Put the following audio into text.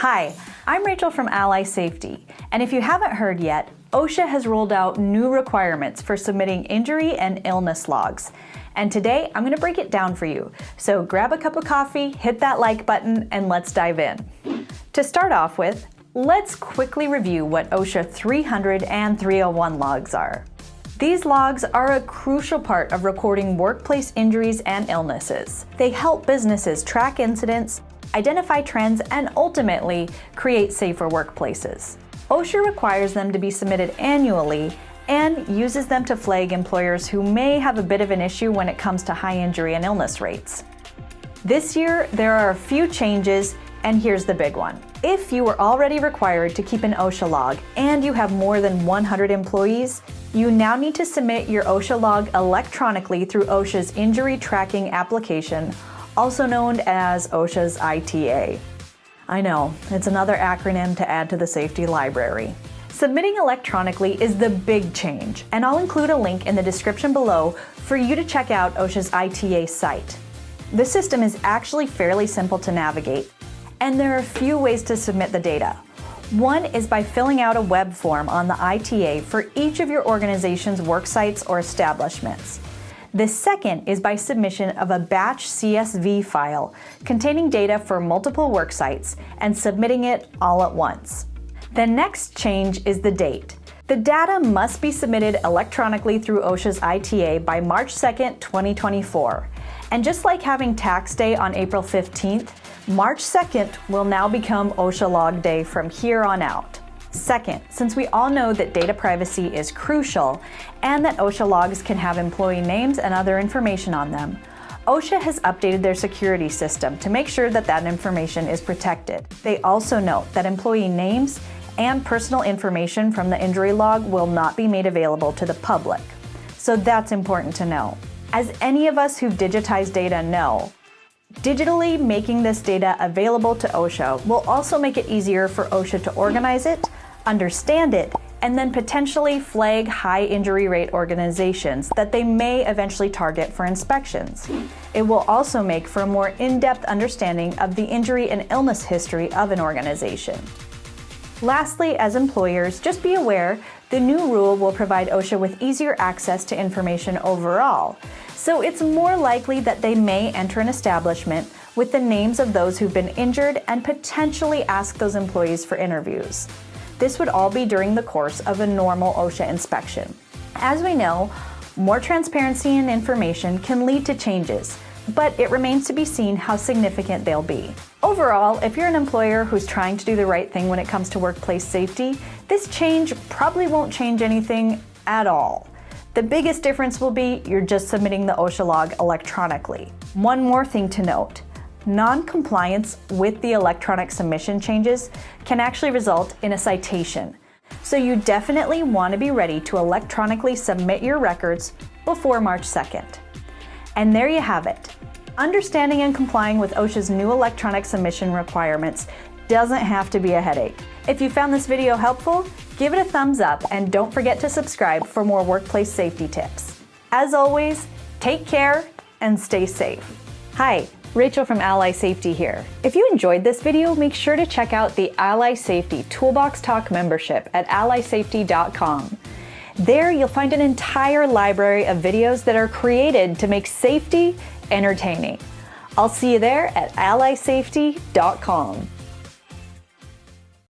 Hi, I'm Rachel from Ally Safety, and if you haven't heard yet, OSHA has rolled out new requirements for submitting injury and illness logs. And today, I'm going to break it down for you. So grab a cup of coffee, hit that like button, and let's dive in. To start off with, let's quickly review what OSHA 300 and 301 logs are. These logs are a crucial part of recording workplace injuries and illnesses. They help businesses track incidents, identify trends, and ultimately create safer workplaces. OSHA requires them to be submitted annually and uses them to flag employers who may have a bit of an issue when it comes to high injury and illness rates. This year, there are a few changes, and here's the big one. If you were already required to keep an OSHA log and you have more than 100 employees, you now need to submit your OSHA log electronically through OSHA's Injury Tracking Application, also known as OSHA's ITA. I know, it's another acronym to add to the safety library. Submitting electronically is the big change, and I'll include a link in the description below for you to check out OSHA's ITA site. The system is actually fairly simple to navigate, and there are a few ways to submit the data. One is by filling out a web form on the ITA for each of your organization's work sites or establishments. The second is by submission of a batch CSV file containing data for multiple work sites and submitting it all at once. The next change is the date. The data must be submitted electronically through OSHA's ITA by March 2nd, 2024. And just like having tax day on April 15th, March 2nd will now become OSHA Log Day from here on out. Second, since we all know that data privacy is crucial and that OSHA logs can have employee names and other information on them, OSHA has updated their security system to make sure that that information is protected. They also note that employee names and personal information from the injury log will not be made available to the public. So that's important to know. As any of us who've digitized data know, digitally making this data available to OSHA will also make it easier for OSHA to organize it, understand it, and then potentially flag high injury rate organizations that they may eventually target for inspections. It will also make for a more in-depth understanding of the injury and illness history of an organization. Lastly, as employers, just be aware the new rule will provide OSHA with easier access to information overall. So it's more likely that they may enter an establishment with the names of those who've been injured and potentially ask those employees for interviews. This would all be during the course of a normal OSHA inspection. As we know, more transparency and information can lead to changes, but it remains to be seen how significant they'll be. Overall, if you're an employer who's trying to do the right thing when it comes to workplace safety, this change probably won't change anything at all. The biggest difference will be you're just submitting the OSHA log electronically. One more thing to note. Non-compliance with the electronic submission changes can actually result in a citation. So you definitely want to be ready to electronically submit your records before March 2nd. And there you have it. Understanding and complying with OSHA's new electronic submission requirements doesn't have to be a headache. If you found this video helpful, give it a thumbs up and don't forget to subscribe for more workplace safety tips. As always, take care and stay safe. Hi, Rachel from Ally Safety here. If you enjoyed this video, make sure to check out the Ally Safety Toolbox Talk membership at allysafety.com. There you'll find an entire library of videos that are created to make safety entertaining. I'll see you there at allysafety.com.